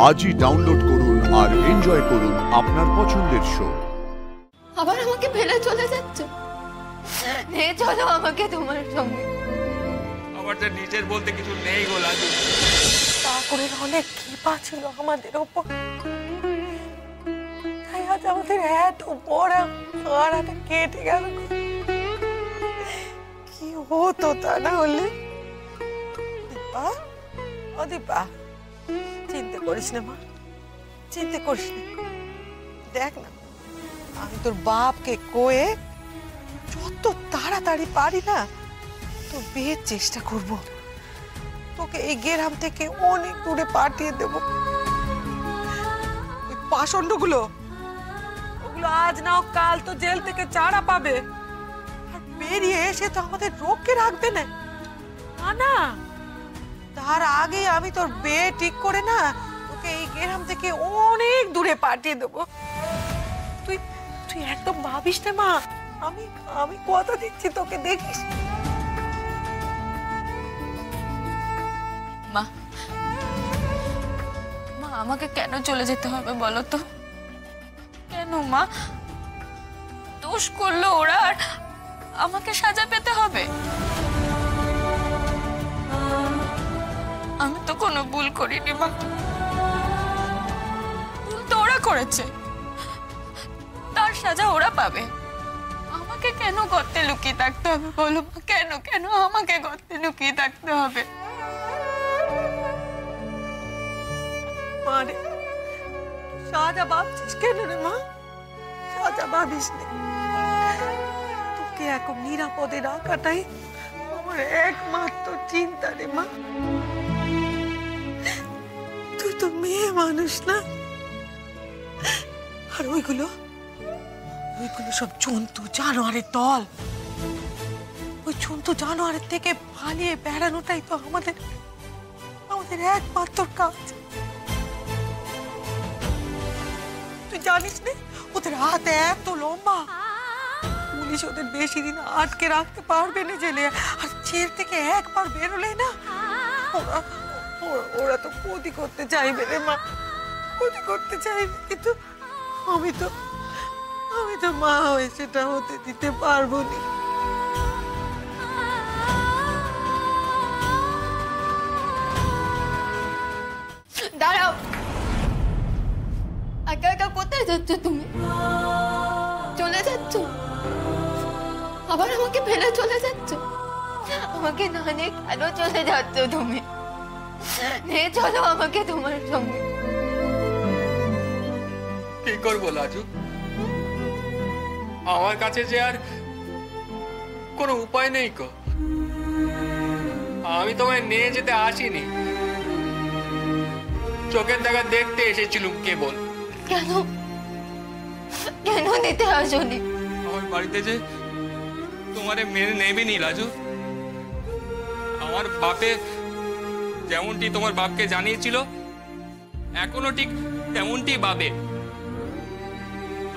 আজই ডাউনলোড করুন আর এনজয় করুন আপনার পছন্দের শো। আবার আমাকে ফেলে চলে যাচ্ছ? নিয়ে চলো আমাকে তোমার সঙ্গে। আমার যে নিজের বলতে কিছু নেই গো লাজু। ঠাকুরের অনেক কৃপা ছিল আমাদের ওপর, তাই আজ আমাদের এত বড় হারাটা কেটে গেল। কি হতো তা না হলে? দীপা, ও দীপা, চিন্তা করিস না মা, চিন্তা করিস না। দেখ না, আমি তোর বাপকে কয়ে যত তাড়াতাড়ি পারি না তোর বিয়ের চেষ্টা করব। তোকে এই গ্রাম থেকে অনেক দূরে পাঠিয়ে দেব। ওই পাষণ্ডগুলো, ওগুলো আজ নাও কাল তো জেল থেকে ছাড়া পাবে, আর বেরিয়ে এসে তো আমাদের রোগকে রাখবে না। না না, তার আগে আমি তোর বিয়ে ঠিক করে না তোকে এই গ্রাম থেকে অনেক দূরে পাঠিয়ে দেব। তুই তুই একদম ভাবিস না মা, আমি আমি কথা দিচ্ছি তোকে, দেখিস। মা, মা আমাকে কেন চলে যেতে হবে বলো তো? কেন মা? দোষ করলো ওরা আর আমাকে সাজা পেতে হবে? আমি তো কোনো ভুল করিনি মা, ভুল তো ওরা করেছে, তার সাজা ওরা পাবে। আমাকে কেন গর্তে লুকিয়ে থাকতে হবে বলো মা? কেন কেন আমাকে গর্তে লুকিয়ে থাকতে হবে? মানে সাজা ভাবছিস কেন রে মা? সাজা ভাবিস নে, তোকে এখন নিরাপদে রাখাটাই আমার একমাত্র চিন্তা রে মা। তুই তো মেয়ে মানুষ না, আর ওইগুলো ওইগুলো সব জন্তু জানোয়ারের দল। ওই জন্তু জানোয়ারের থেকে পালিয়ে বেড়ানোটাই তো আমাদের আমাদের একমাত্র কাজ। তুই জানিস না ওদের হাত এত লম্বা, পুলিশ ওদের বেশি দিন আটকে রাখতে পারবে না জেলে, আর জেল থেকে একবার বেরোলে না ওরা ওরা তো ক্ষতি করতে চাইবে রে মা, ক্ষতি করতে চাইবে। কিন্তু আমি তো মা হয়ে সেটা হতে দিতে পারবো না। দাঁড়াও, একা একা কোথায় যাচ্ছ তুমি? চলে যাচ্ছ? আবার আমাকে ফেলে চলে যাচ্ছ? আমাকে না নিয়ে কেন চলে যাচ্ছ তুমি? নিয়ে চলো আমাকে তোমার সঙ্গে। কি করবো লাজু? আমার কাছে যে আর কোনো উপায় নেই কো। আমি তোমায় নিয়ে যেতে আসিনি, চোখের দেখা দেখতে এসেছিলুম কেবল। কেন কেন নিতে আসনি? আমার বাড়িতে যে তোমারে মেনে নেবেনি লাজু। আমার বাপে যেমনটি তোমার বাপকে জানিয়েছিল এখনো ঠিক তেমনটি ভাবে।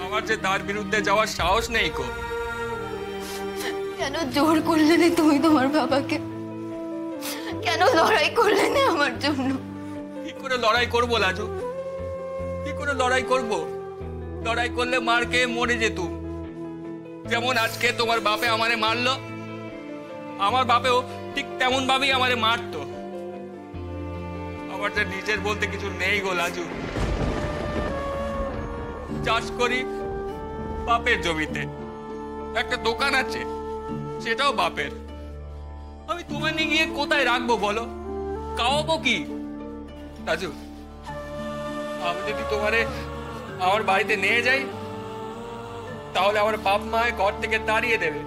আমার যে তার বিরুদ্ধে যাওয়ার সাহস নেই কো। কেন জোর করলে না তুমি তোমার বাবাকে? কেন লড়াই করলে না আমার জন্য? কি করে লড়াই করবো লাজু? কি করে লড়াই করব? লড়াই করলে মার খেয়ে মরে যেতুম। যেমন আজকে তোমার বাপে আমারে মারলো, আমার বাপেও ঠিক তেমন ভাবেই আমারে মারতো। আমার যে নিজের বলতে কিছু নেই গো লাজু। চাষ করি বাপের জমিতে, একটা দোকান আছে সেটাও বাপের। আমি তোমায় নিয়ে গিয়ে কোথায় রাখবো বলো? খাওয়াবো কি রাজু? আমি যদি তোমারে আমার বাড়িতে নিয়ে যাই তাহলে আমার বাপ মা ঘর থেকে তাড়িয়ে দেবে।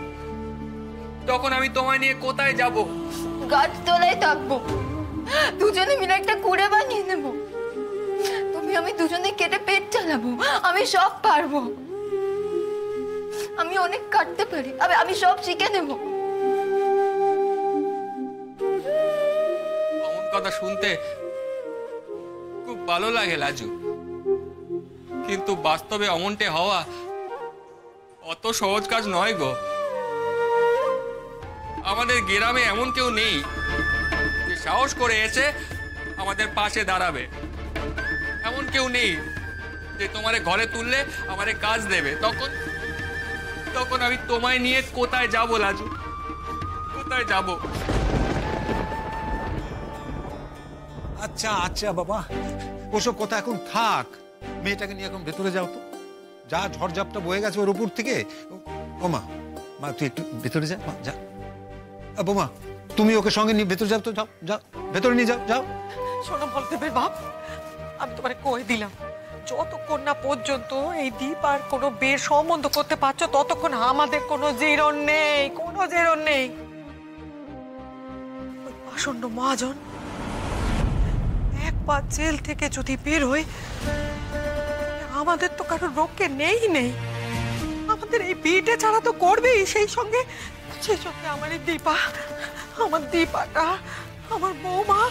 তখন আমি তোমায় নিয়ে কোথায় যাব? গাছ তলায় থাকবো, দুজনে মিলে একটা কুড়ে বানিয়ে নেবো। তুমি আমি দুজনে কেটে পেট চালাবো। আমি সব পারবো, আমি অনেক কাটতে পারি, আমি সব শিখে নেব। এমন কথা শুনতে খুব ভালো লাগে লাজু, কিন্তু বাস্তবে অমনটে হওয়া অত সহজ কাজ নয় গো। আমাদের গ্রামে এমন কেউ নেই যে সাহস করে এসে আমাদের পাশে দাঁড়াবে। কেউ নেই যে তোমারে ঘরে তুললে আমারে কাজ দেবে, তখন তখন আমি তোমায় নিয়ে কোথায় যাব লাজু, কোথায় যাব? আচ্ছা আচ্ছা বাবা, ওসব কথা এখন থাক। মেয়েটাকে নিয়ে এখন ভেতরে যাও তো। যা ঝড়ঝাপটা বয়ে গেছে ওর উপর থেকে। ও মা, মা তুই একটু ভেতরে যা, মা যা। বোমা, তুমি ওকে সঙ্গে নিয়ে ভেতরে যাও তো, যাও যাও, ভেতরে নিয়ে যাও, যাও। শোনো বলদেবের বাপ, আমি তোমারে কয়ে দিলাম, যতক্ষণ না পর্যন্ত এই দীপ আর কোনো বিয়ের সম্বন্ধ করতে পারছো ততক্ষণ আমাদের কোনো জিরন নেই, কোনো জিরন নেই। ওই পাষণ্ড মহাজন একবার জেল থেকে যদি বের হই, আমাদের তো কারো রক্ষে নেই নেই। আমাদের এই বিয়েটা ছাড়া তো করবেই, সেই সঙ্গে আমার এই দীপা, আমার দীপাটা, আমার বৌমা,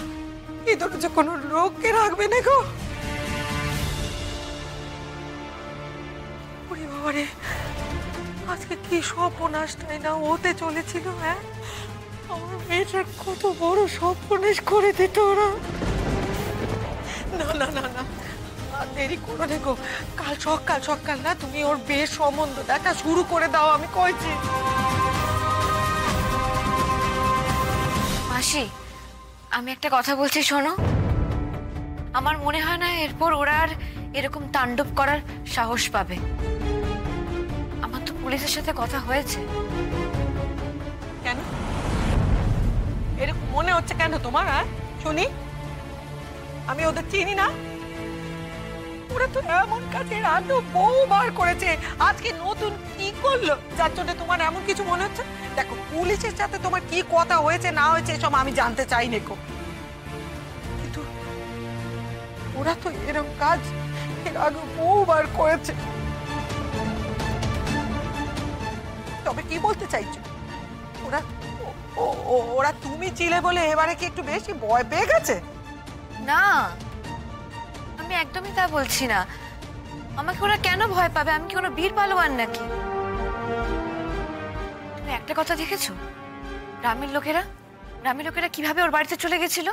এদের যে কোনো রক্ষে রাখবে না গো। ওরে বাবারে, আজকে কি সর্বনাশটাই না হতে চলেছিল। হ্যাঁ, আমার মেয়েটার কত বড় সর্বনাশ করে দিত ওরা। না না না না, আর দেরি করো না গো, কাল সকাল না তুমি ওর বিয়ের সম্বন্ধ দেখা শুরু করে দাও, আমি কইছি। মাসি, আমি একটা কথা বলছি শোনো। আমার মনে হয় না এরপর ওরা আর এরকম তাণ্ডব করার সাহস পাবে। আমার তো পুলিশের সাথে কথা হয়েছে। কেন এরকম মনে হচ্ছে কেন তোমার? হ্যাঁ শুনি, আমি ওদের চিনি না? ওরা তো এমন কাজে আরো বহুবার করেছে, আজকে নতুন কি করলো যার জন্য তোমার এমন কিছু মনে হচ্ছে? দেখো, পুলিশের সাথে তোমার কি কথা হয়েছে না হয়েছে এসব আমি জানতে চাই না, কিন্তু ওরা তো এরকম কাজ এর আগে বহুবার করেছে। তবে কি বলতে চাইছো? ওরা ওরা তুমি ছিলে বলে এবারে কি একটু বেশি ভয় পেয়ে গেছে? না, আমি একদমই তা বলছি না। আমাকে ওরা কেন ভয় পাবে? আমি কি কোনো বীর পালোয়ান নাকি? তুমি একটা কথা দেখেছো, গ্রামের লোকেরা কিভাবে ওর বাড়িতে চলে গেছিল?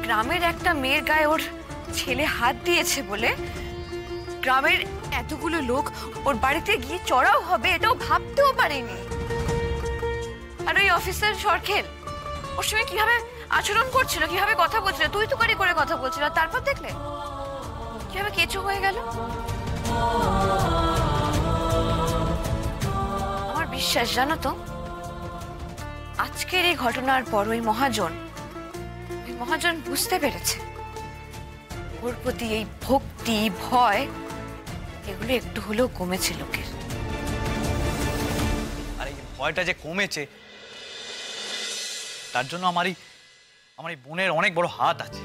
গ্রামের একটা মেয়ের গায়ে ওর ছেলে হাত দিয়েছে বলে গ্রামের এতগুলো লোক ওর বাড়িতে গিয়ে চড়াও হবে এটাও ভাবতেও পারেনি। আর ওই অফিসার সরখেল ওর সঙ্গে কিভাবে আচরণ করছিল, কিভাবে কথা বলছিল, তুই তো করে কথা বলছিল, আর তারপর দেখলে কিভাবে কেঁচো হয়ে গেল। আমার বিশ্বাস, জানো তো, আজকের এই ঘটনার পর ওই মহাজন বুঝতে পেরেছে ওর প্রতি এই ভক্তি ভয় এগুলো একটু হলেও কমেছে লোকের। আর এই ভয়টা যে কমেছে তার জন্য আমার এই বোনের অনেক বড় হাত আছে।